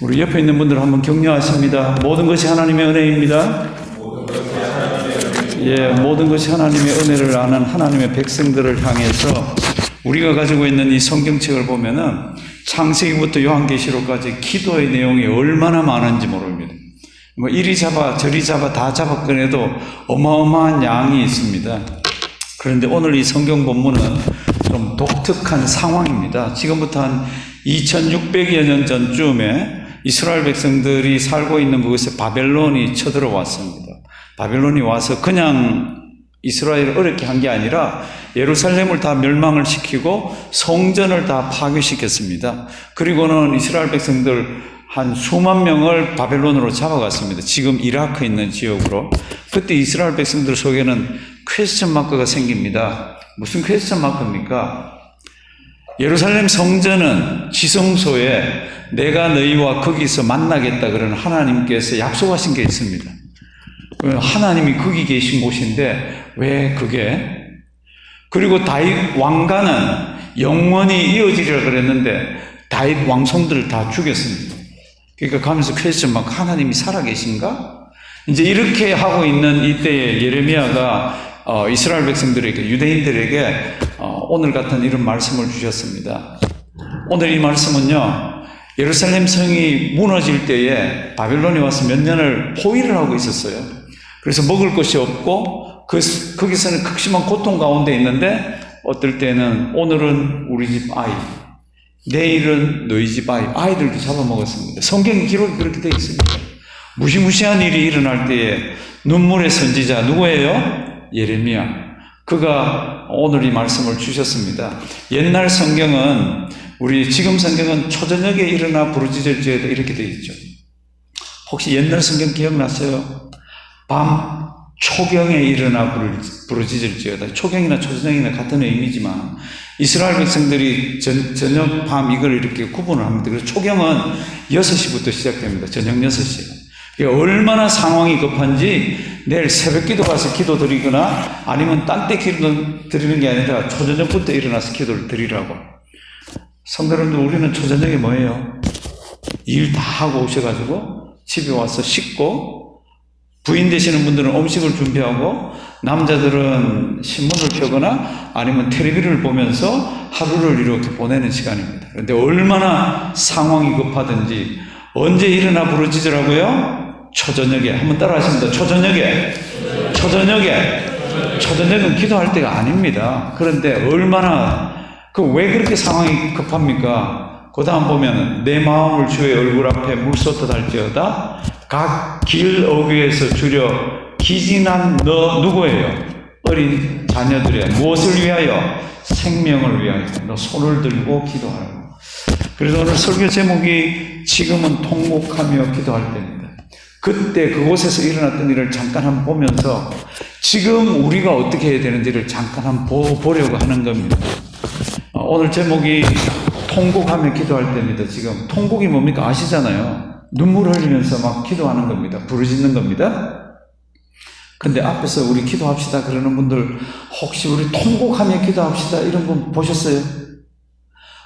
우리 옆에 있는 분들 한번 격려하십니다. 모든 것이 하나님의 은혜입니다. 모든 것이 하나님의 은혜를 아는 하나님의 백성들을 향해서 우리가 가지고 있는 이 성경책을 보면은 창세기부터 요한계시록까지 기도의 내용이 얼마나 많은지 모릅니다. 뭐 이리 잡아 저리 잡아 다 잡아 꺼내도 어마어마한 양이 있습니다. 그런데 오늘 이 성경 본문은 좀 독특한 상황입니다. 지금부터 한 2600여 년 전쯤에 이스라엘 백성들이 살고 있는 그곳에 바벨론이 쳐들어왔습니다. 바벨론이 와서 그냥 이스라엘을 어렵게 한 게 아니라 예루살렘을 다 멸망을 시키고 성전을 다 파괴시켰습니다. 그리고는 이스라엘 백성들 한 수만 명을 바벨론으로 잡아갔습니다. 지금 이라크에 있는 지역으로. 그때 이스라엘 백성들 속에는 퀘스천 마크가 생깁니다. 무슨 퀘스천 마크입니까? 예루살렘 성전은 지성소에 내가 너희와 거기서 만나겠다 그러는 하나님께서 약속하신 게 있습니다. 하나님이 거기 계신 곳인데 왜 그게? 그리고 다윗 왕가는 영원히 이어지리라 그랬는데 다윗 왕손들을 다 죽였습니다. 그러니까 가면서 퀘스천 막 하나님이 살아계신가? 이제 이렇게 하고 있는 이때에 예레미야가 이스라엘 백성들에게 유대인들에게 오늘 같은 이런 말씀을 주셨습니다. 오늘 이 말씀은요, 예루살렘 성이 무너질 때에 바벨론이 와서 몇 년을 포위를 하고 있었어요. 그래서 먹을 것이 없고 거기서는 극심한 고통 가운데 있는데 어떨 때는 오늘은 우리 집 아이, 내일은 너희 집 아이들도 잡아먹었습니다. 성경 기록이 그렇게 되어 있습니다. 무시무시한 일이 일어날 때에 눈물의 선지자 누구예요? 예레미야. 그가 오늘 이 말씀을 주셨습니다. 옛날 성경은 우리 지금 성경은 초저녁에 일어나 부르짖을지어다 이렇게 되어 있죠. 혹시 옛날 성경 기억나세요? 밤 초경에 일어나 부르짖을지어다. 초경이나 초저녁이나 같은 의미지만 이스라엘 백성들이 저녁 밤 이걸 이렇게 구분을 합니다. 그래서 초경은 6시부터 시작됩니다. 저녁 6시. 얼마나 상황이 급한지 내일 새벽 기도 가서 기도 드리거나 아니면 딴 때 기도 드리는 게 아니라 초저녁부터 일어나서 기도를 드리라고. 성도님들, 우리는 초저녁에 뭐예요? 일 다 하고 오셔가지고 집에 와서 씻고, 부인 되시는 분들은 음식을 준비하고, 남자들은 신문을 펴거나 아니면 텔레비를 보면서 하루를 이렇게 보내는 시간입니다. 그런데 얼마나 상황이 급하든지 언제 일어나 부르짖으라고요? 초저녁에. 한번 따라 하십니다. 초저녁에. 초저녁은 기도할 때가 아닙니다. 그런데 얼마나 왜 그렇게 상황이 급합니까? 그 다음 보면 내 마음을 주의 얼굴 앞에 물쏟듯 할지어다 각 길 어귀에서 주려 기진한 너 누구예요? 어린 자녀들의 무엇을 위하여? 생명을 위하여 너 손을 들고 기도하라고. 그래서 오늘 설교 제목이 지금은 통곡하며 기도할 때입니다. 그때 그곳에서 일어났던 일을 잠깐 한번 보면서 지금 우리가 어떻게 해야 되는지를 잠깐 한번 보려고 하는 겁니다. 오늘 제목이 통곡하며 기도할 때입니다. 지금 통곡이 뭡니까? 아시잖아요. 눈물 흘리면서 막 기도하는 겁니다. 부르짖는 겁니다. 근데 앞에서 우리 기도합시다 그러는 분들 혹시 우리 통곡하며 기도합시다 이런 분 보셨어요?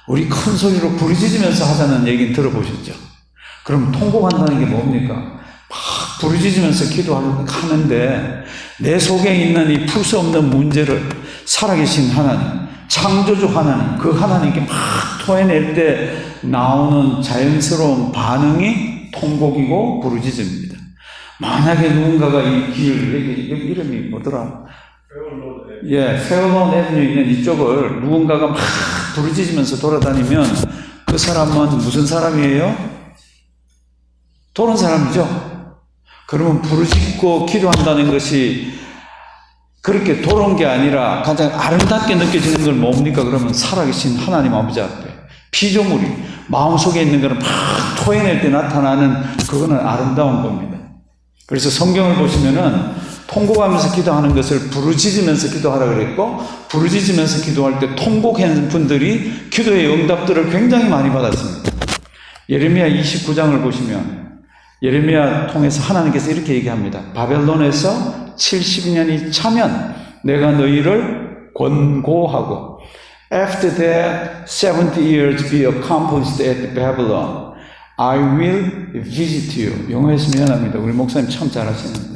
우리 큰 소리로 부르짖으면서 하자는 얘기는 들어보셨죠? 그럼 통곡한다는 게 뭡니까? 막 부르짖으면서 기도하는데 내 속에 있는 이 풀 수 없는 문제를 살아계신 하나님, 창조주 하나님, 그 하나님께 막 토해낼 때 나오는 자연스러운 반응이 통곡이고 부르짖음입니다. 만약에 누군가가 이 길, 여기 이름이 뭐더라? 페어론 애비뉴 있는 이쪽을 누군가가 막 부르짖으면서 돌아다니면 그 사람은 무슨 사람이에요? 도는 사람이죠. 그러면 부르짖고 기도한다는 것이 그렇게 도는 게 아니라 가장 아름답게 느껴지는 건 뭡니까? 그러면 살아계신 하나님 아버지 앞에 피조물이 마음속에 있는 것을 막 토해낼 때 나타나는 그거는 아름다운 겁니다. 그래서 성경을 보시면은 통곡하면서 기도하는 것을 부르짖으면서 기도하라 그랬고, 부르짖으면서 기도할 때 통곡한 분들이 기도의 응답들을 굉장히 많이 받았습니다. 예레미야 29장을 보시면 예레미야 통해서 하나님께서 이렇게 얘기합니다. 바벨론에서 70년이 차면 내가 너희를 권고하고 After that 70 years be accomplished at Babylon I will visit you. 영어에서 미안합니다. 우리 목사님 참 잘하시는데.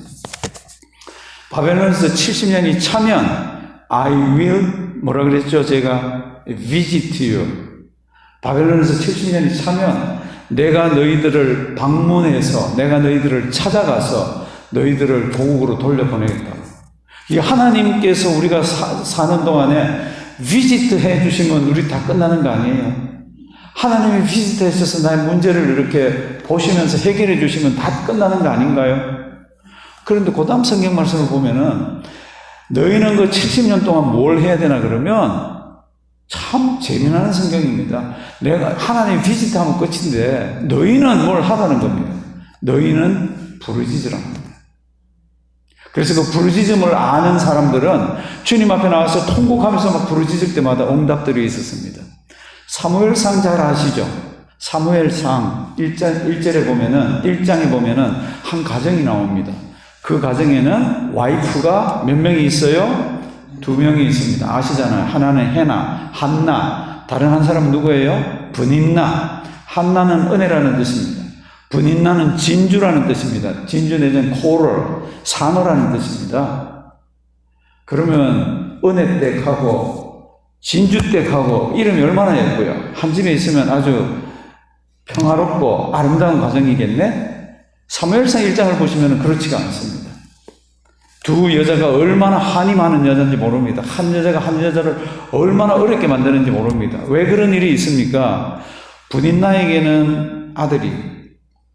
바벨론에서 70년이 차면 I will 뭐라 그랬죠? 제가 visit you. 바벨론에서 70년이 차면 내가 너희들을 방문해서 내가 너희들을 찾아가서 너희들을 고국으로 돌려보내겠다. 이게 하나님께서 우리가 사는 동안에 비지트 해주시면 우리 다 끝나는 거 아니에요? 하나님이 비지트 해주셔서 나의 문제를 이렇게 보시면서 해결해 주시면 다 끝나는 거 아닌가요? 그런데 그 다음 성경 말씀을 보면은 너희는 그 70년 동안 뭘 해야 되나 그러면 참 재미나는 성경입니다. 내가 하나님 비지트 하면 끝인데 너희는 뭘 하라는 겁니다. 너희는 부르짖으랍니다. 그래서 그 부르짖음을 아는 사람들은 주님 앞에 나와서 통곡하면서 막 부르짖을 때마다 응답들이 있었습니다. 사무엘상 잘 아시죠? 사무엘상 1절에 보면은 1장에 보면은 한 가정이 나옵니다. 그 가정에는 와이프가 몇 명이 있어요? 2명이 있습니다. 아시잖아요. 하나는 해나, 한나. 다른 한 사람은 누구예요? 분인나. 한나는 은혜라는 뜻입니다. 분인나는 진주라는 뜻입니다. 진주 내지는 코럴, 산호라는 뜻입니다. 그러면 은혜댁하고 진주댁하고 이름이 얼마나 예뻐요. 한 집에 있으면 아주 평화롭고 아름다운 가정이겠네. 사무엘상 1장을 보시면 그렇지가 않습니다. 두 여자가 얼마나 한이 많은 여자인지 모릅니다. 한 여자가 한 여자를 얼마나 어렵게 만드는지 모릅니다. 왜 그런 일이 있습니까? 분인나에게는 아들이,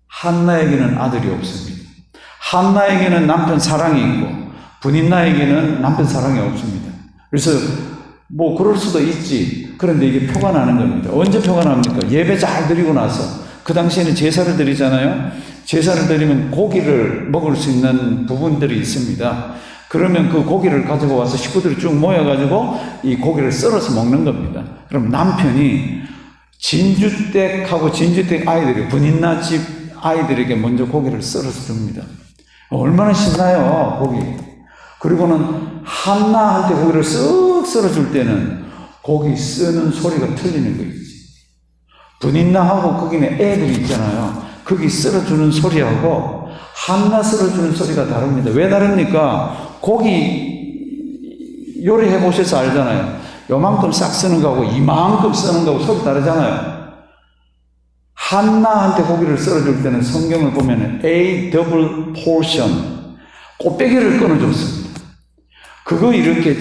한나에게는 아들이 없습니다. 한나에게는 남편 사랑이 있고 분인나에게는 남편 사랑이 없습니다. 그래서 뭐 그럴 수도 있지. 그런데 이게 표가 나는 겁니다. 언제 표가 납니까? 예배 잘 드리고 나서. 그 당시에는 제사를 드리잖아요. 제사를 드리면 고기를 먹을 수 있는 부분들이 있습니다. 그러면 그 고기를 가지고 와서 식구들이 쭉 모여가지고 이 고기를 썰어서 먹는 겁니다. 그럼 남편이 진주댁하고 진주댁 아이들이 분인나 집 아이들에게 먼저 고기를 썰어서 줍니다. 얼마나 신나요, 고기. 그리고는 한나한테 고기를 쓱 썰어줄 때는 고기 쓰는 소리가 틀리는 거 있지. 분인나하고 거기는 애들이 있잖아요. 거기 썰어주는 소리하고 한나 썰어주는 소리가 다릅니다. 왜 다릅니까? 고기 요리해 보셔서 알잖아요. 요만큼 싹 쓰는 거하고 이만큼 쓰는 거하고 소리 다르잖아요. 한나한테 고기를 썰어줄 때는 성경을 보면 A double portion 꽃배기를 끊어줬습니다. 그거 이렇게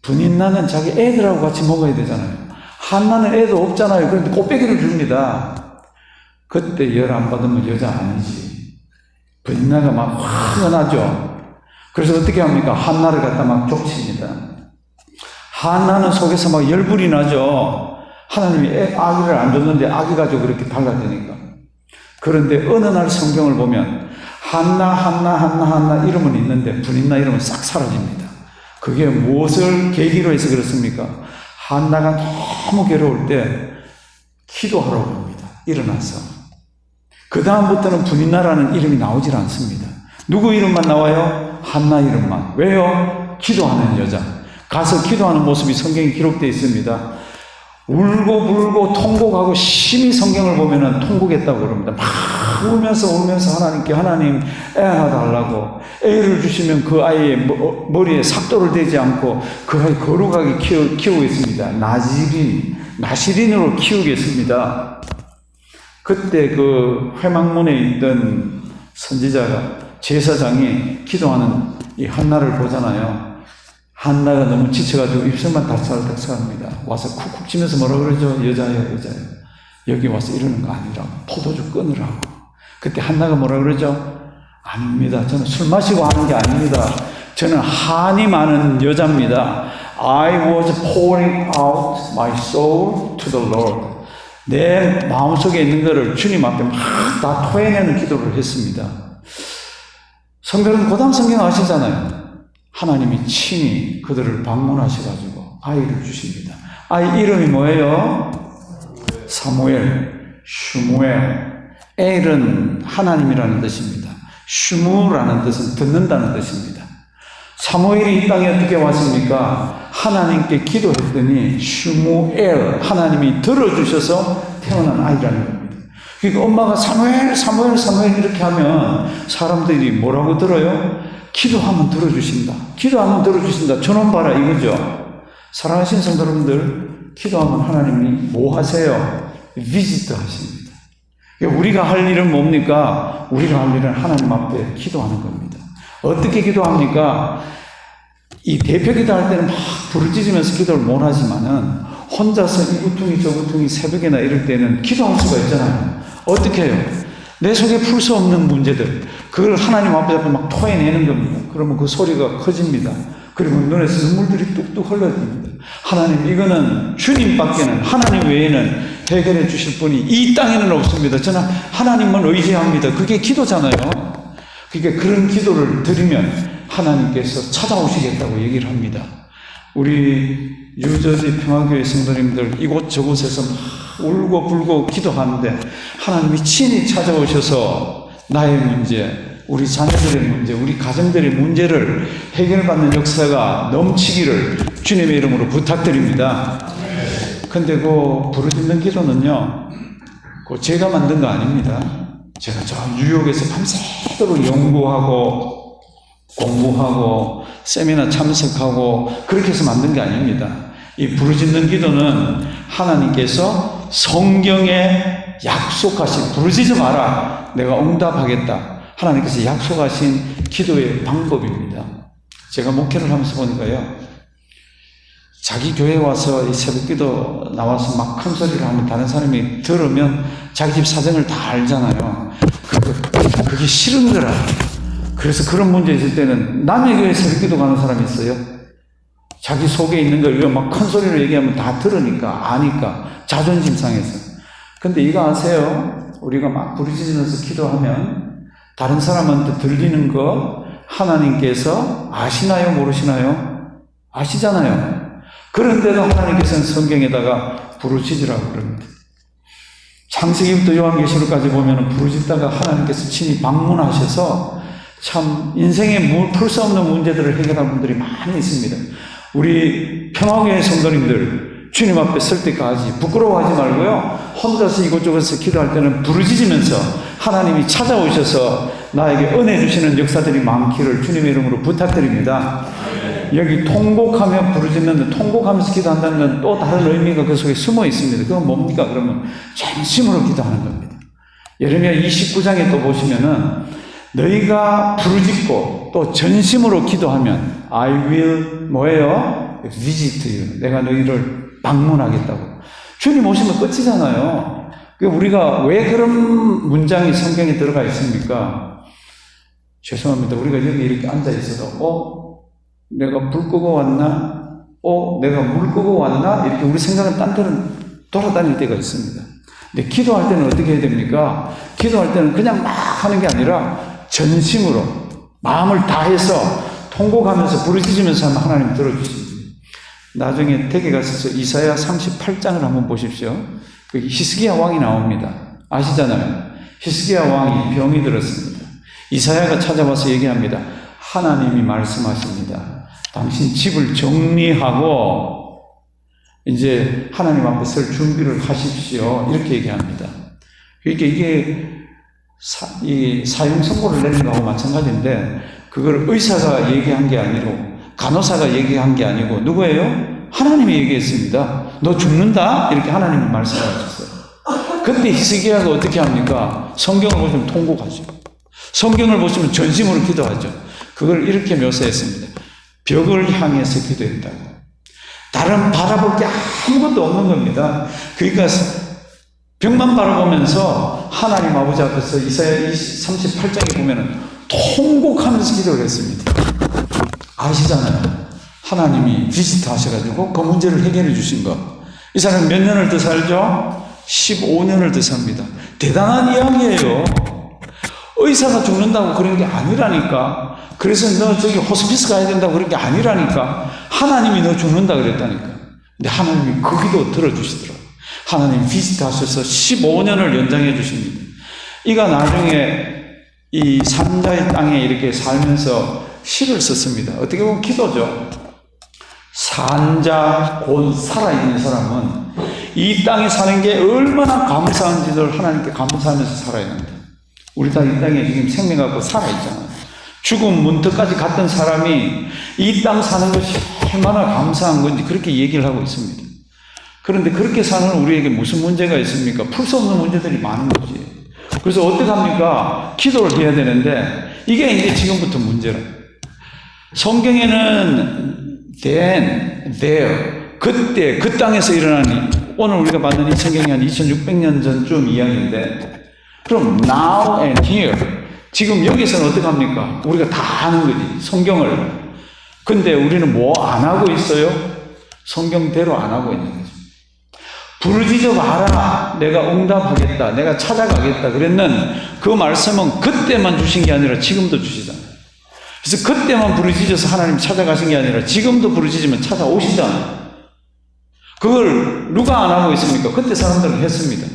분인나는 자기 애들하고 같이 먹어야 되잖아요. 한나는 애도 없잖아요. 그런데 꽃배기를 줍니다. 그때 열 안 받으면 여자 아니지. 분인나가 막 화나죠. 그래서 어떻게 합니까? 한나를 갖다 막 족칩니다. 한나는 속에서 막 열불이 나죠. 하나님이 아기를 안 줬는데 아기 가지고 그렇게 달라지니까. 그런데 어느 날 성경을 보면 한나 이름은 있는데 분인나 이름은 싹 사라집니다. 그게 무엇을 계기로 해서 그렇습니까? 한나가 너무 괴로울 때 기도하라고 합니다. 일어나서. 그 다음부터는 분인나라는 이름이 나오질 않습니다. 누구 이름만 나와요? 한나 이름만. 왜요? 기도하는 여자. 가서 기도하는 모습이 성경에 기록되어 있습니다. 울고 불고 통곡하고 심히 성경을 보면은 통곡했다고 그럽니다. 막 울면서 하나님께 하나님 애 하나 달라고. 애를 주시면 그 아이의 머리에 삭도를 대지 않고 그 아이 거룩하게 키우겠습니다. 나시린으로 키우겠습니다. 그때 그 회막문에 있던 선지자가 제사장이 기도하는 이 한나를 보잖아요. 한나가 너무 지쳐가지고 입술만 닥살합니다. 와서 쿡쿡 치면서 뭐라 그러죠? 여자예요. 여기 와서 이러는 거 아니라고. 포도주 끊으라고. 그때 한나가 뭐라 그러죠? 아닙니다. 저는 술 마시고 하는 게 아닙니다. 저는 한이 많은 여자입니다. I was pouring out my soul to the Lord. 내 마음속에 있는 것을 주님 앞에 막 다 토해내는 기도를 했습니다. 성경은 고단 성경 아시잖아요. 하나님이 친히 그들을 방문하셔가지고 아이를 주십니다. 아이 이름이 뭐예요? 사무엘, 슈무엘. 엘은 하나님이라는 뜻입니다. 슈무라는 뜻은 듣는다는 뜻입니다. 사무엘이 이 땅에 어떻게 왔습니까? 하나님께 기도했더니 슈무엘, 하나님이 들어주셔서 태어난 아이라는 겁니다. 그러니까 엄마가 사무엘, 사무엘, 사무엘 이렇게 하면 사람들이 뭐라고 들어요? 기도하면 들어주신다. 기도하면 들어주신다. 저놈 봐라 이거죠. 사랑하신 성도 여러분들, 기도하면 하나님이 뭐 하세요? 비지트 하십니다. 우리가 할 일은 뭡니까? 우리가 할 일은 하나님 앞에 기도하는 겁니다. 어떻게 기도합니까? 이 대표 기도할 때는 막 부르짖으면서 기도를 못 하지만은 혼자서 이 구퉁이 저 구퉁이 새벽이나 이럴 때는 기도할 수가 있잖아요. 어떻게 해요? 내 속에 풀 수 없는 문제들, 그걸 하나님 앞에 막 토해내는 겁니다. 그러면 그 소리가 커집니다. 그리고 눈에서 눈물들이 뚝뚝 흘러집니다. 하나님, 이거는 주님밖에는, 하나님 외에는 해결해 주실 분이 이 땅에는 없습니다. 저는 하나님만 의지합니다. 그게 기도잖아요. 그러니까 그런 기도를 드리면 하나님께서 찾아오시겠다고 얘기를 합니다. 우리 뉴저지 평화교회 성도님들 이곳저곳에서 막 울고 불고 기도하는데 하나님이 친히 찾아오셔서 나의 문제, 우리 자녀들의 문제, 우리 가정들의 문제를 해결받는 역사가 넘치기를 주님의 이름으로 부탁드립니다. 근데 그 부르짖는 기도는요, 그 제가 만든 거 아닙니다. 제가 저 뉴욕에서 밤새도록 연구하고 공부하고 세미나 참석하고 그렇게 해서 만든 게 아닙니다. 이 부르짖는 기도는 하나님께서 성경에 약속하신, 부르짖지 마라, 내가 응답하겠다, 하나님께서 약속하신 기도의 방법입니다. 제가 목회를 하면서 보니까요, 자기 교회에 와서 이 새벽기도 나와서 막 큰 소리를 하면 다른 사람이 들으면 자기 집 사정을 다 알잖아요. 그게 싫은 거라. 그래서 그런 문제 있을 때는 남의 교회에 새벽기도 가는 사람이 있어요. 자기 속에 있는 걸 막 큰 소리로 얘기하면 다 들으니까, 아니까, 자존심 상해서. 근데 이거 아세요? 우리가 막 부르짖으면서 기도하면 다른 사람한테 들리는 거 하나님께서 아시나요? 모르시나요? 아시잖아요. 그런데도 하나님께서는 성경에다가 부르짖으라고 그럽니다. 창세기부터 요한계시록까지 보면 부르짖다가 하나님께서 친히 방문하셔서 참 인생에 풀 수 없는 문제들을 해결한 분들이 많이 있습니다. 우리 평화교회 성도님들 주님 앞에 설 때까지 부끄러워하지 말고요, 혼자서 이곳저곳에서 기도할 때는 부르짖으면서 하나님이 찾아오셔서 나에게 은혜 주시는 역사들이 많기를 주님의 이름으로 부탁드립니다. 여기 통곡하며 부르짖는데, 통곡하면서 기도한다는 건 또 다른 의미가 그 속에 숨어 있습니다. 그건 뭡니까? 그러면 전심으로 기도하는 겁니다. 예레미야 29장에 또 보시면은 너희가 부르짖고 또 전심으로 기도하면 I will 뭐예요? visit you. 내가 너희를 방문하겠다고. 주님 오시면 끝이잖아요. 우리가 왜 그런 문장이 성경에 들어가 있습니까? 죄송합니다. 우리가 여기 이렇게 앉아 있어도 내가 불 끄고 왔나? 내가 물 끄고 왔나? 이렇게 우리 생각은 딴 데는 돌아다닐 때가 있습니다. 근데 기도할 때는 어떻게 해야 됩니까? 기도할 때는 그냥 막 하는 게 아니라 전심으로 마음을 다해서 통곡하면서 부르짖으면서 하면 하나님 들어주십니다. 나중에 댁에 가셔서 이사야 38장을 한번 보십시오. 그 히스기야 왕이 나옵니다. 아시잖아요. 히스기야 왕이 병이 들었습니다. 이사야가 찾아와서 얘기합니다. 하나님이 말씀하십니다. 당신 집을 정리하고 이제 하나님 앞에 설 준비를 하십시오. 이렇게 얘기합니다. 그러니까 이게 이 사형 선고를 내는 거하고 마찬가지인데, 그걸 의사가 얘기한 게 아니고 간호사가 얘기한 게 아니고 누구예요? 하나님이 얘기했습니다. 너 죽는다? 이렇게 하나님이 말씀하셨어요. 근데 히스기야가 어떻게 합니까? 성경을 보시면 통곡하죠. 성경을 보시면 전심으로 기도하죠. 그걸 이렇게 묘사했습니다. 벽을 향해서 기도했다고. 다른 바라볼 게 아무것도 없는 겁니다. 그러니까 벽만 바라보면서 하나님 아버지 앞에서 이사야 38장에 보면은 통곡하면서 기도를 했습니다. 아시잖아요. 하나님이 비지트 하셔가지고 그 문제를 해결해 주신 거. 이 사람은 몇 년을 더 살죠? 15년을 더 삽니다. 대단한 이야기예요. 의사가 죽는다고 그런 게 아니라니까. 그래서 너 저기 호스피스 가야 된다고 그런 게 아니라니까. 하나님이 너 죽는다 그랬다니까. 근데 하나님이 그 기도 들어주시더라고요. 하나님 비지트 하셔서 15년을 연장해 주십니다. 이가 나중에 이 산자의 땅에 이렇게 살면서 시를 썼습니다. 어떻게 보면 기도죠. 산자 곧 살아있는 사람은 이 땅에 사는 게 얼마나 감사한지를 하나님께 감사하면서 살아야 합니다. 우리 다 이 땅에 지금 생명 갖고 살아있잖아요. 죽음 문턱까지 갔던 사람이 이 땅 사는 것이 얼마나 감사한 건지 그렇게 얘기를 하고 있습니다. 그런데 그렇게 사는 우리에게 무슨 문제가 있습니까? 풀 수 없는 문제들이 많은 거지. 그래서 어떻게 합니까? 기도를 해야 되는데 이게 이제 지금부터 문제라. 성경에는 then, there, 그때, 그 땅에서 일어나는 오늘 우리가 받는 이 성경이 한 2600년 전쯤 이야기인데 그럼 now and here 지금 여기서는 어떻게 합니까? 우리가 다 아는 거지. 성경을. 근데 우리는 뭐 안 하고 있어요? 성경대로 안 하고 있는 거죠. 부르짖어 봐라. 내가 응답하겠다. 내가 찾아가겠다. 그랬는 그 말씀은 그때만 주신 게 아니라 지금도 주시잖아요. 그래서 그때만 부르짖어서 하나님 찾아가신 게 아니라 지금도 부르짖으면 찾아오시잖아요. 그걸 누가 안 하고 있습니까? 그때 사람들은 했습니다.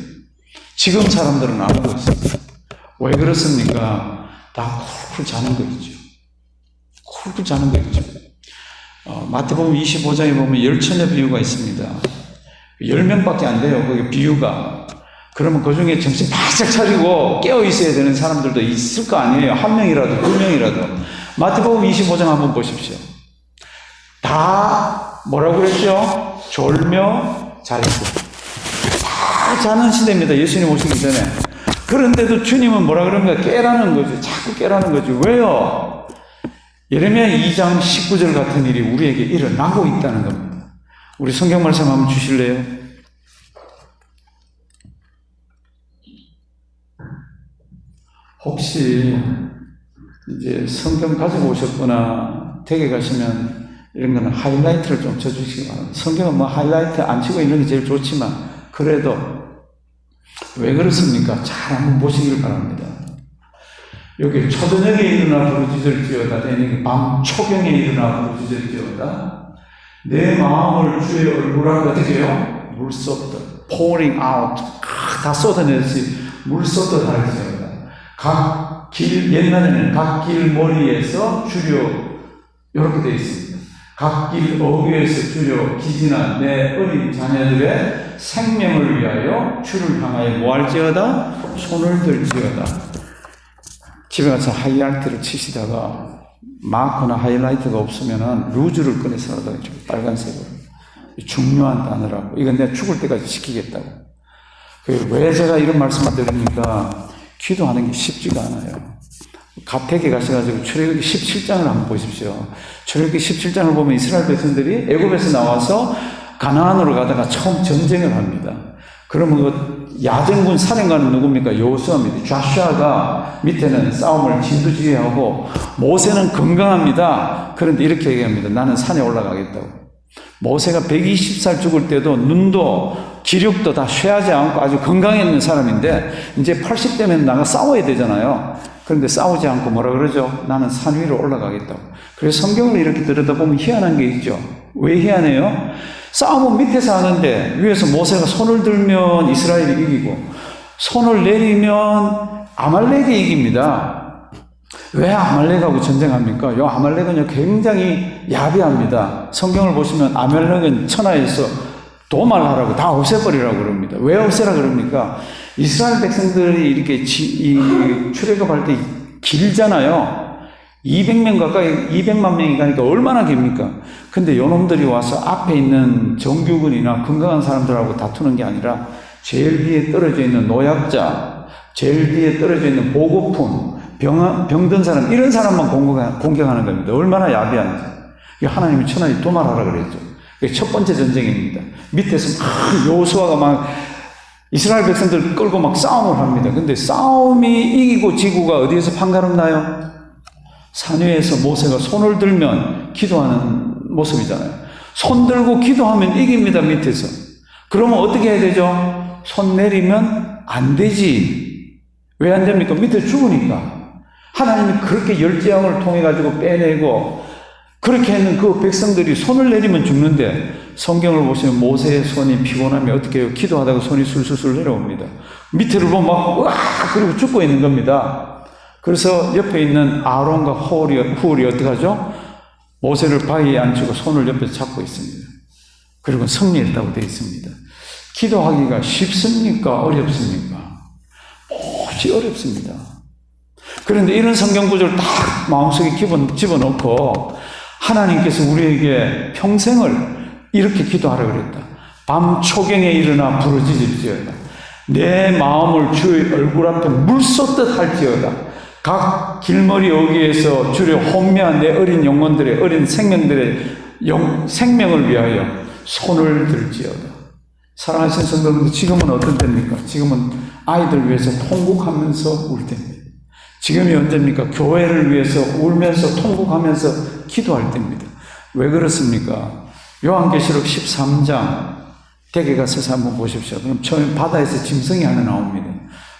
지금 사람들은 안 하고 있습니다. 왜 그렇습니까? 다 쿨쿨 자는 거 있죠. 쿨쿨 자는 거 있죠. 마태복음 25장에 보면 열처녀 비유가 있습니다. 10명밖에 안 돼요. 거기 비유가. 그러면 그 중에 정신 바짝 차리고 깨어 있어야 되는 사람들도 있을 거 아니에요. 1명이라도 2명이라도. 마태복음 25장 한번 보십시오. 다 뭐라고 그랬죠? 졸며 잘했고. 다 자는 시대입니다. 예수님 오시기 전에. 그런데도 주님은 뭐라 그럽니까? 깨라는 거죠. 자꾸 깨라는 거죠. 왜요? 예레미야 2장 19절 같은 일이 우리에게 일어나고 있다는 겁니다. 우리 성경 말씀 한번 주실래요? 혹시 이제 성경 가지고 오셨거나 댁에 가시면 이런 거는 하이라이트를 좀 쳐주시기 바랍니다. 성경은 뭐 하이라이트 안 치고 있는 게 제일 좋지만 그래도 왜 그렇습니까? 잘 한번 보시길 바랍니다. 여기 초저녁에 일어나 부르짖을지어다 밤 초경에 일어나 부르짖을지어다 내 마음을 주의 얼굴 앞에 어떻게 해요? 물 쏟듯 pouring out 다 쏟아내듯이 물 쏟듯 할지어다 각 길 옛날에는 각 길 머리에서 주려 이렇게 되어 있습니다. 각 길 어귀에서 주려 기진한 내 어린 자녀들의 생명을 위하여 주를 향하여 뭐할지어다? 손을 들지어다. 집에 가서 하이라이트를 치시다가 마커나 하이라이트가 없으면은 루즈를 꺼내서라도 빨간색으로 중요한 단어라고 이건 내가 죽을 때까지 지키겠다고. 왜 제가 이런 말씀을 드립니까? 기도하는 게 쉽지가 않아요. 가택에 가셔가지고 출애굽기 17장을 한번 보십시오. 출애굽기 17장을 보면 이스라엘 백성들이 애굽에서 나와서 가나안으로 가다가 처음 전쟁을 합니다. 그러면 그 야전군 사령관은 누굽니까? 여호수아입니다. 좌슈아가 밑에는 싸움을 진두지휘하고 모세는 건강합니다. 그런데 이렇게 얘기합니다. 나는 산에 올라가겠다고. 모세가 120살 죽을 때도 눈도 기력도 다 쇠하지 않고 아주 건강했는 사람인데 이제 80대면 나가 싸워야 되잖아요. 그런데 싸우지 않고 뭐라 그러죠? 나는 산 위로 올라가겠다고. 그래서 성경을 이렇게 들여다보면 희한한 게 있죠. 왜 희한해요? 싸움은 밑에서 하는데 위에서 모세가 손을 들면 이스라엘이 이기고 손을 내리면 아말렉이 이깁니다. 왜 아말렉하고 전쟁합니까? 이 아말렉은 굉장히 야비합니다. 성경을 보시면 아말렉은 천하에서 도말하라고 다 없애버리라고 그럽니다. 왜 없애라 그럽니까? 이스라엘 백성들이 이렇게 출애굽할 때 길잖아요. 200명 가까이 200만 명이 가니까 얼마나 깁니까? 근데 요놈들이 와서 앞에 있는 정규군이나 건강한 사람들하고 다투는 게 아니라 제일 뒤에 떨어져 있는 노약자, 제일 뒤에 떨어져 있는 보고품, 병든 사람 이런 사람만 공격하는 겁니다. 얼마나 야비한지. 하나님이 천하에 도말하라 그랬죠. 첫 번째 전쟁입니다. 밑에서 막 여호수아가 막 이스라엘 백성들 끌고 막 싸움을 합니다. 근데 싸움이 이기고 지구가 어디에서 판가름 나요? 산 위에서 모세가 손을 들면 기도하는 모습이잖아요. 손 들고 기도하면 이깁니다, 밑에서. 그러면 어떻게 해야 되죠? 손 내리면 안 되지. 왜 안 됩니까? 밑에 죽으니까. 하나님이 그렇게 열재앙을 통해가지고 빼내고 그렇게 했는 그 백성들이 손을 내리면 죽는데 성경을 보시면 모세의 손이 피곤하면 어떻게 해요? 기도하다가 손이 술술술 내려옵니다. 밑에를 보면 막 으악! 그리고 죽고 있는 겁니다. 그래서 옆에 있는 아론과 후울이 어떻게 하죠? 모세를 바위에 앉히고 손을 옆에서 잡고 있습니다. 그리고 승리했다고 되어 있습니다. 기도하기가 쉽습니까? 어렵습니까? 몹시 어렵습니다. 그런데 이런 성경 구절을 딱 마음속에 집어넣고 하나님께서 우리에게 평생을 이렇게 기도하라 그랬다. 밤 초경에 일어나 부르짖을지어다. 내 마음을 주의 얼굴 앞에 물 쏟듯 할지어다. 각 길머리 어귀에서 주려 혼미한 내 어린 영혼들의 어린 생명들의 생명을 위하여 손을 들지어다. 사랑하시는 성도 여러분, 지금은 어떤 때입니까? 지금은 아이들 위해서 통곡하면서 울 때입니다. 지금이 언제입니까? 교회를 위해서 울면서 통곡하면서 기도할 때입니다. 왜 그렇습니까? 요한계시록 13장 댁에 가서 한번 보십시오. 그럼 처음에 바다에서 짐승이 하나 나옵니다.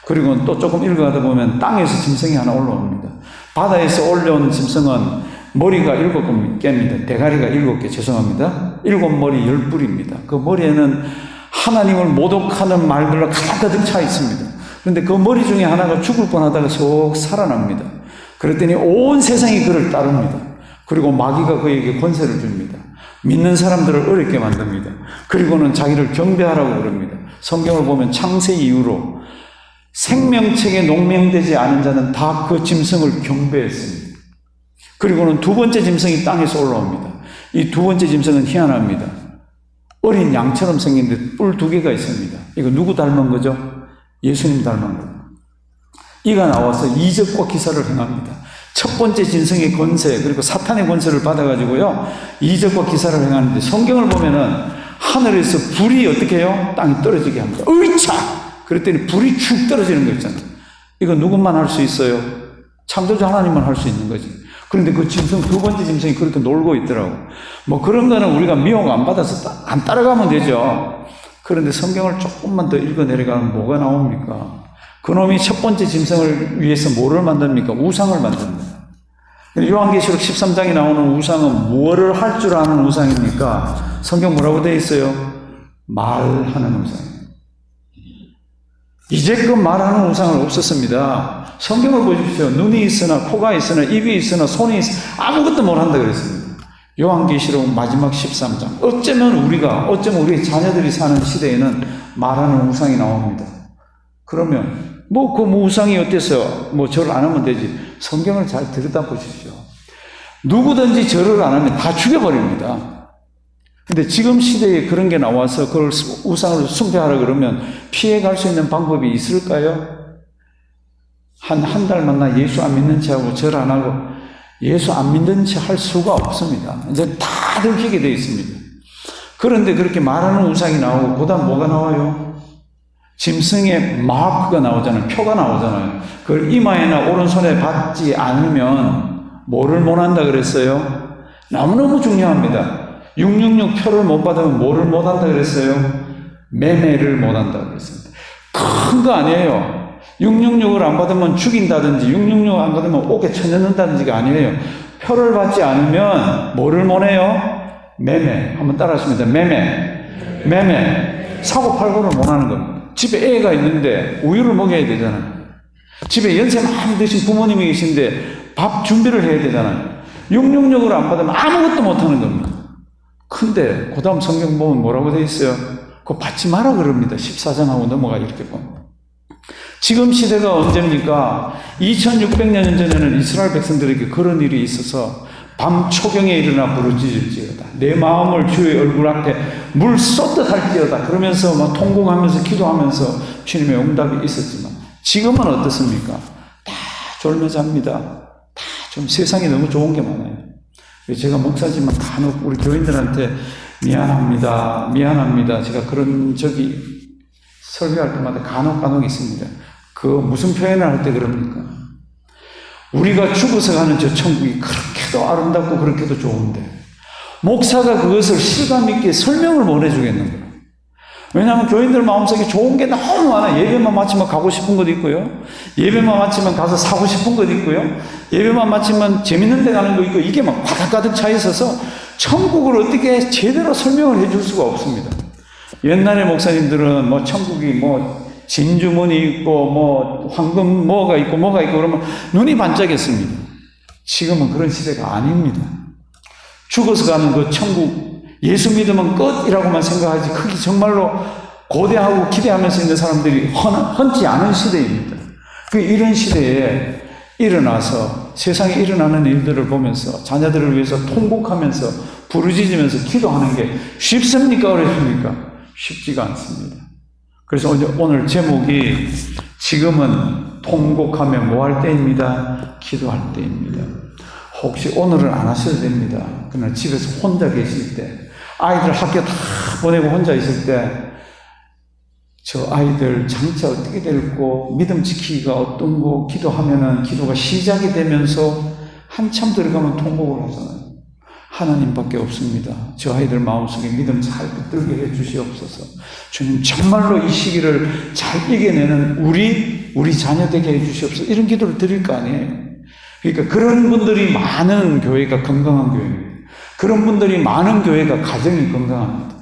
그리고 또 조금 읽어가다 보면 땅에서 짐승이 하나 올라옵니다. 바다에서 올라온 짐승은 머리가 7개입니다. 대가리가 7개, 죄송합니다. 7머리 10뿔입니다. 그 머리에는 하나님을 모독하는 말들로 가득 차 있습니다. 그런데 그 머리 중에 하나가 죽을 뻔하다가 속 살아납니다. 그랬더니 온 세상이 그를 따릅니다. 그리고 마귀가 그에게 권세를 줍니다. 믿는 사람들을 어렵게 만듭니다. 그리고는 자기를 경배하라고 그럽니다. 성경을 보면 창세 이후로 생명책에 농명되지 않은 자는 다 그 짐승을 경배했습니다. 그리고는 두 번째 짐승이 땅에서 올라옵니다. 이 두 번째 짐승은 희한합니다. 어린 양처럼 생긴데 뿔 2개가 있습니다. 이거 누구 닮은 거죠? 예수님 닮은 거예요. 이가 나와서 이적과 기사를 행합니다. 첫 번째 짐승의 권세, 그리고 사탄의 권세를 받아가지고요, 이적과 기사를 행하는데, 성경을 보면은 하늘에서 불이 어떻게 해요? 땅에 떨어지게 합니다. 으이차! 그랬더니 불이 축 떨어지는 거 있잖아요. 이거 누구만 할 수 있어요? 창조주 하나님만 할 수 있는 거지. 그런데 그 짐승, 두 번째 짐승이 그렇게 놀고 있더라고. 뭐 그런 거는 우리가 미혹 안 받아서 안 따라가면 되죠. 그런데 성경을 조금만 더 읽어 내려가면 뭐가 나옵니까? 그놈이 첫 번째 짐승을 위해서 뭐를 만듭니까? 우상을 만듭니다. 요한계시록 13장에 나오는 우상은 뭐를 할 줄 아는 우상입니까? 성경 뭐라고 되어 있어요? 말하는 우상. 이제껏 말하는 우상은 없었습니다. 성경을 보십시오. 눈이 있으나 코가 있으나 입이 있으나 손이 있으나 아무것도 못한다 그랬습니다. 요한계시록 마지막 13장. 어쩌면 우리의 자녀들이 사는 시대에는 말하는 우상이 나옵니다. 그러면 그 우상이 어때서 절을 안 하면 되지. 성경을 잘 들여다보십시오. 누구든지 절을 안 하면 다 죽여버립니다. 근데 지금 시대에 그런 게 나와서 그걸 우상을 숭배하라 그러면 피해갈 수 있는 방법이 있을까요? 한 달만 나 예수 안 믿는 채 하고 절 안 하고 예수 안 믿는 채 할 수가 없습니다. 이제 다 들키게 되어 있습니다. 그런데 그렇게 말하는 우상이 나오고 그 다음 뭐가 나와요? 짐승의 마크가 나오잖아요. 표가 나오잖아요. 그걸 이마에나 오른손에 받지 않으면 뭐를 못한다 그랬어요? 너무너무 중요합니다. 666 표를 못 받으면 뭐를 못한다 그랬어요? 매매를 못한다 그랬습니다. 큰 거 아니에요. 666을 안 받으면 죽인다든지 666을 안 받으면 옥에 쳐넣는다든지가 아니에요. 표를 받지 않으면 뭐를 못해요? 매매. 한번 따라 하시면 돼요. 매매. 사고 팔고를 못하는 겁니다. 집에 애가 있는데 우유를 먹여야 되잖아요. 집에 연세 많이 드신 부모님이 계신데 밥 준비를 해야 되잖아요. 666을 안 받으면 아무것도 못하는 겁니다. 근데 그 다음 성경 보면 뭐라고 되어 있어요? 그거 받지 마라 그럽니다. 14장하고 넘어가 이렇게 보면. 지금 시대가 언제입니까? 2600년 전에는 이스라엘 백성들에게 그런 일이 있어서 밤 초경에 일어나 부르짖을지어다. 내 마음을 주의 얼굴 앞에 물 쏟듯 할지어다. 그러면서 막 통곡하면서 기도하면서 주님의 응답이 있었지만 지금은 어떻습니까? 다 졸며 잡니다. 다 좀 세상에 너무 좋은 게 많아요. 제가 목사지만 간혹 우리 교인들한테 미안합니다. 제가 그런 설교할 때마다 간혹 있습니다. 무슨 표현을 할 때 그럽니까? 우리가 죽어서 가는 저 천국이 그렇게도 아름답고 그렇게도 좋은데 목사가 그것을 실감 있게 설명을 못 해주겠는 거예요. 왜냐하면 교인들 마음속에 좋은 게 너무 많아. 예배만 마치면 가고 싶은 것도 있고요. 예배만 마치면 가서 사고 싶은 것도 있고요. 예배만 마치면 재밌는 데 가는 거 있고 이게 막 가득 차 있어서 천국을 어떻게 제대로 설명을 해줄 수가 없습니다. 옛날에 목사님들은 천국이 진주문이 있고 황금 뭐가 있고 그러면 눈이 반짝였습니다. 지금은 그런 시대가 아닙니다. 죽어서 가는 그 천국 예수 믿으면 끝이라고만 생각하지 그게 정말로 고대하고 기대하면서 있는 사람들이 헌치 않은 시대입니다. 이런 시대에 일어나서 세상에 일어나는 일들을 보면서 자녀들을 위해서 통곡하면서 부르짖으면서 기도하는 게 쉽습니까? 어렵습니까? 쉽지가 않습니다. 그래서 오늘 제목이 지금은 통곡하며 뭐 할 때입니다? 기도할 때입니다. 혹시 오늘은 안 하셔도 됩니다. 그러나 집에서 혼자 계실 때, 아이들 학교 다 보내고 혼자 있을 때, 저 아이들 장차 어떻게 될고 믿음 지키기가 어떤 거 기도하면은 기도가 시작이 되면서 한참 들어가면 통곡을 하잖아요. 하나님밖에 없습니다. 저 아이들 마음속에 믿음 잘 붙들게 해 주시옵소서. 주님 정말로 이 시기를 잘 이겨내는 우리 자녀 되게 해 주시옵소서. 이런 기도를 드릴 거 아니에요. 그러니까 그런 분들이 많은 교회가 건강한 교회입니다. 그런 분들이 많은 교회가 가정이 건강합니다.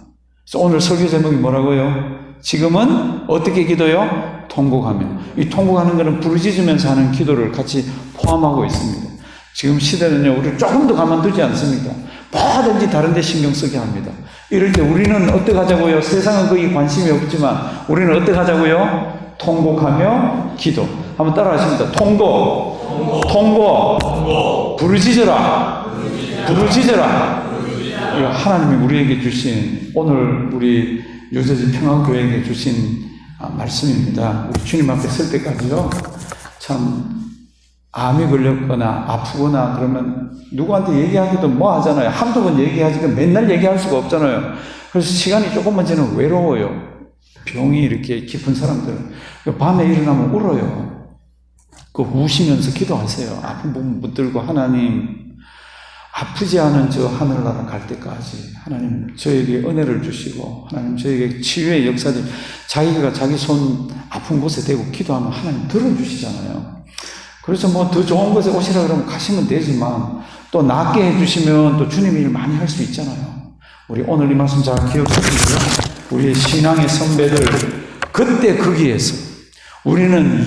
그래서 오늘 설교 제목이 뭐라고요? 지금은 어떻게 기도요? 통곡하며. 이 통곡하는 것은 부르짖으면서 하는 기도를 같이 포함하고 있습니다. 지금 시대는요, 우리 조금 더 가만두지 않습니다. 뭐든지 다른 데 신경 쓰게 합니다. 이럴 때 우리는 어떻게 하자고요? 세상은 거기 관심이 없지만 우리는 어떻게 하자고요? 통곡하며 기도. 한번 따라 하십니다. 통곡. 부르짖어라. 이거 하나님이 우리에게 주신, 오늘 우리 유저지 평안교회에게 주신 말씀입니다. 우리 주님 앞에 설 때까지요, 참 암이 걸렸거나 아프거나 그러면 누구한테 얘기하기도 뭐 하잖아요. 한두 번 얘기하지만 맨날 얘기할 수가 없잖아요. 그래서 시간이 조금만 지나면 외로워요. 병이 이렇게 깊은 사람들은 밤에 일어나면 울어요. 우시면서 기도하세요. 아픈 부분 붙들고, 하나님, 아프지 않은 저 하늘나라 갈 때까지 하나님 저에게 은혜를 주시고, 하나님 저에게 치유의 역사들, 자기가 자기 손 아픈 곳에 대고 기도하면 하나님 들어주시잖아요. 그래서 뭐 더 좋은 곳에 오시라 그러면 가시면 되지만, 또 낫게 해주시면 또 주님이 일 많이 할 수 있잖아요. 우리 오늘 이 말씀 잘 기억하시고요. 우리의 신앙의 선배들, 그때 거기에서 우리는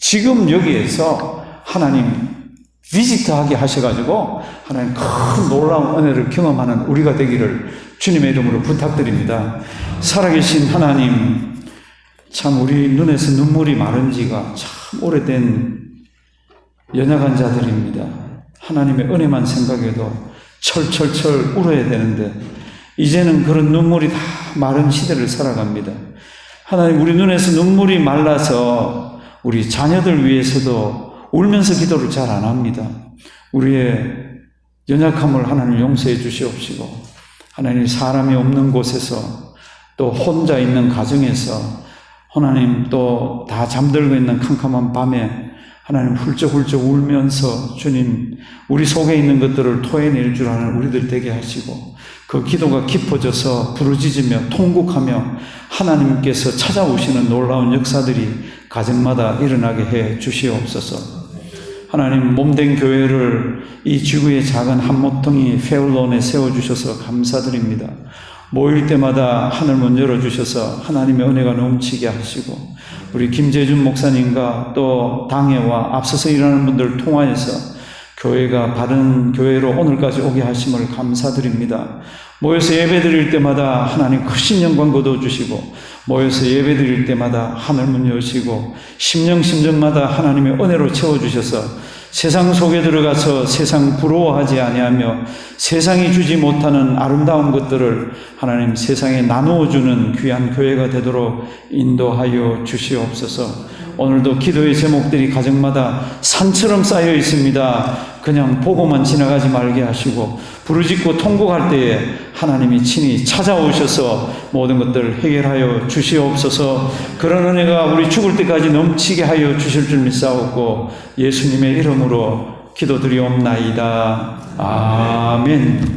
지금 여기에서 하나님 비지트하게 하셔가지고 하나님 큰 놀라운 은혜를 경험하는 우리가 되기를 주님의 이름으로 부탁드립니다. 살아계신 하나님, 참 우리 눈에서 눈물이 마른 지가 참 오래된 연약한 자들입니다. 하나님의 은혜만 생각해도 철철철 울어야 되는데 이제는 그런 눈물이 다 마른 시대를 살아갑니다. 하나님, 우리 눈에서 눈물이 말라서 우리 자녀들 위해서도 울면서 기도를 잘 안 합니다. 우리의 연약함을 하나님 용서해 주시옵시고, 하나님 사람이 없는 곳에서 또 혼자 있는 가정에서 하나님 또 다 잠들고 있는 캄캄한 밤에 하나님 훌쩍훌쩍 울면서 주님 우리 속에 있는 것들을 토해낼 줄 아는 우리들 되게 하시고, 그 기도가 깊어져서 부르짖으며 통곡하며 하나님께서 찾아오시는 놀라운 역사들이 가정마다 일어나게 해 주시옵소서. 하나님, 몸된 교회를 이 지구의 작은 한 모퉁이 페울론에 세워주셔서 감사드립니다. 모일 때마다 하늘문 열어주셔서 하나님의 은혜가 넘치게 하시고, 우리 김재준 목사님과 또 당회와 앞서서 일하는 분들 통하여서 교회가 바른 교회로 오늘까지 오게 하심을 감사드립니다. 모여서 예배 드릴 때마다 하나님 크신 영광 거둬주시고, 모여서 예배 드릴 때마다 하늘문 여시고 심령마다 하나님의 은혜로 채워주셔서 세상 속에 들어가서 세상 부러워하지 아니하며 세상이 주지 못하는 아름다운 것들을 하나님 세상에 나누어주는 귀한 교회가 되도록 인도하여 주시옵소서. 오늘도 기도의 제목들이 가정마다 산처럼 쌓여 있습니다. 그냥 보고만 지나가지 말게 하시고, 부르짖고 통곡할 때에 하나님이 친히 찾아오셔서 모든 것들을 해결하여 주시옵소서. 그런 은혜가 우리 죽을 때까지 넘치게 하여 주실 줄 믿사옵고 예수님의 이름으로 기도드리옵나이다. 아멘.